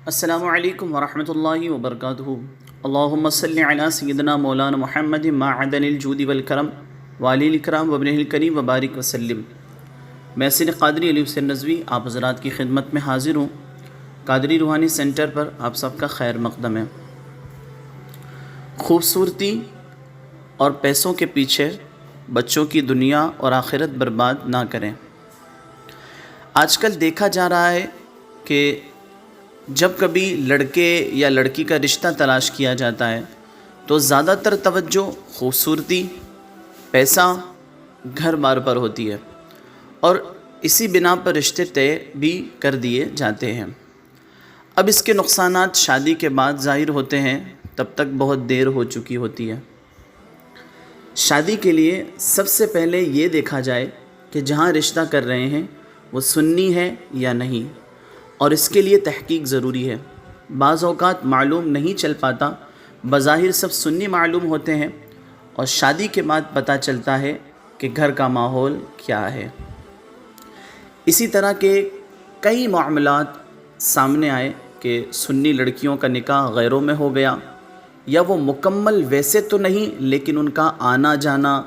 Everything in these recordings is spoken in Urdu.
السلام علیکم ورحمۃ اللہ وبرکاتہ۔ اللہم صلی علی سیدنا مولانا محمد معدن الجود والکرم والی الاکرام وابن الکریم وبارک وسلم۔ میں سید قادری علی حسین نضوی آپ حضرات کی خدمت میں حاضر ہوں۔ قادری روحانی سینٹر پر آپ سب کا خیر مقدم ہے۔ خوبصورتی اور پیسوں کے پیچھے بچوں کی دنیا اور آخرت برباد نہ کریں۔ آج کل دیکھا جا رہا ہے کہ جب کبھی لڑکے یا لڑکی کا رشتہ تلاش کیا جاتا ہے تو زیادہ تر توجہ خوبصورتی، پیسہ، گھر بار پر ہوتی ہے، اور اسی بنا پر رشتے طے بھی کر دیے جاتے ہیں۔ اب اس کے نقصانات شادی کے بعد ظاہر ہوتے ہیں، تب تک بہت دیر ہو چکی ہوتی ہے۔ شادی کے لیے سب سے پہلے یہ دیکھا جائے کہ جہاں رشتہ کر رہے ہیں وہ سنی ہے یا نہیں، اور اس کے لیے تحقیق ضروری ہے۔ بعض اوقات معلوم نہیں چل پاتا، بظاہر سب سنی معلوم ہوتے ہیں اور شادی کے بعد پتہ چلتا ہے کہ گھر کا ماحول کیا ہے۔ اسی طرح کے کئی معاملات سامنے آئے کہ سنی لڑکیوں کا نکاح غیروں میں ہو گیا، یا وہ مکمل ویسے تو نہیں لیکن ان کا آنا جانا،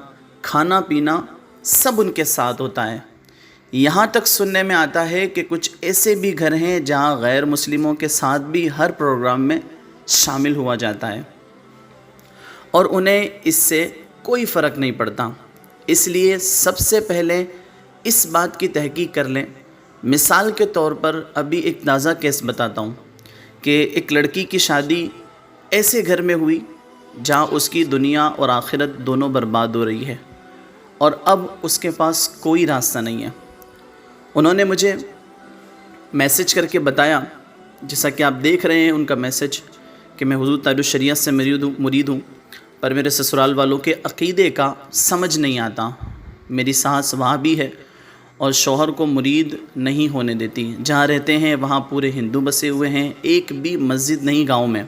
کھانا پینا سب ان کے ساتھ ہوتا ہے۔ یہاں تک سننے میں آتا ہے کہ کچھ ایسے بھی گھر ہیں جہاں غیر مسلموں کے ساتھ بھی ہر پروگرام میں شامل ہوا جاتا ہے، اور انہیں اس سے کوئی فرق نہیں پڑتا۔ اس لیے سب سے پہلے اس بات کی تحقیق کر لیں۔ مثال کے طور پر ابھی ایک تازہ کیس بتاتا ہوں کہ ایک لڑکی کی شادی ایسے گھر میں ہوئی جہاں اس کی دنیا اور آخرت دونوں برباد ہو رہی ہے، اور اب اس کے پاس کوئی راستہ نہیں ہے۔ انہوں نے مجھے میسج کر کے بتایا، جیسا کہ آپ دیکھ رہے ہیں ان کا میسج، کہ میں حضور تاج الشریعت سے مرید ہوں، پر میرے سسرال والوں کے عقیدے کا سمجھ نہیں آتا۔ میری ساس وہاں بھی ہے اور شوہر کو مرید نہیں ہونے دیتی۔ جہاں رہتے ہیں وہاں پورے ہندو بسے ہوئے ہیں، ایک بھی مسجد نہیں گاؤں میں۔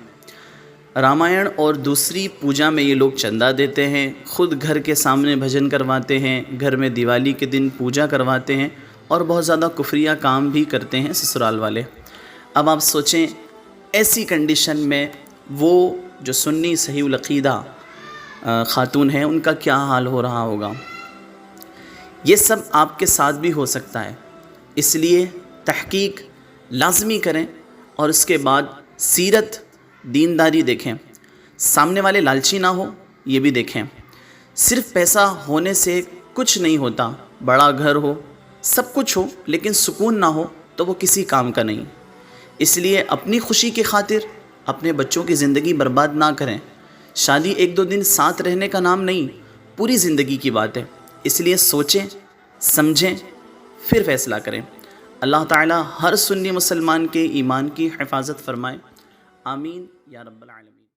رامائن اور دوسری پوجا میں یہ لوگ چندہ دیتے ہیں، خود گھر کے سامنے بھجن کرواتے ہیں، گھر میں دیوالی کے دن پوجا کرواتے ہیں، اور بہت زیادہ کفریہ کام بھی کرتے ہیں سسرال والے۔ اب آپ سوچیں ایسی کنڈیشن میں وہ جو سنی صحیح العقیدہ خاتون ہیں ان کا کیا حال ہو رہا ہوگا۔ یہ سب آپ کے ساتھ بھی ہو سکتا ہے، اس لیے تحقیق لازمی کریں، اور اس کے بعد سیرت، دینداری دیکھیں۔ سامنے والے لالچی نہ ہو یہ بھی دیکھیں۔ صرف پیسہ ہونے سے کچھ نہیں ہوتا، بڑا گھر ہو، سب کچھ ہو، لیکن سکون نہ ہو تو وہ کسی کام کا نہیں۔ اس لیے اپنی خوشی کی خاطر اپنے بچوں کی زندگی برباد نہ کریں۔ شادی ایک دو دن ساتھ رہنے کا نام نہیں، پوری زندگی کی بات ہے۔ اس لیے سوچیں، سمجھیں، پھر فیصلہ کریں۔ اللہ تعالی ہر سنی مسلمان کے ایمان کی حفاظت فرمائے، آمین یا رب العالمین۔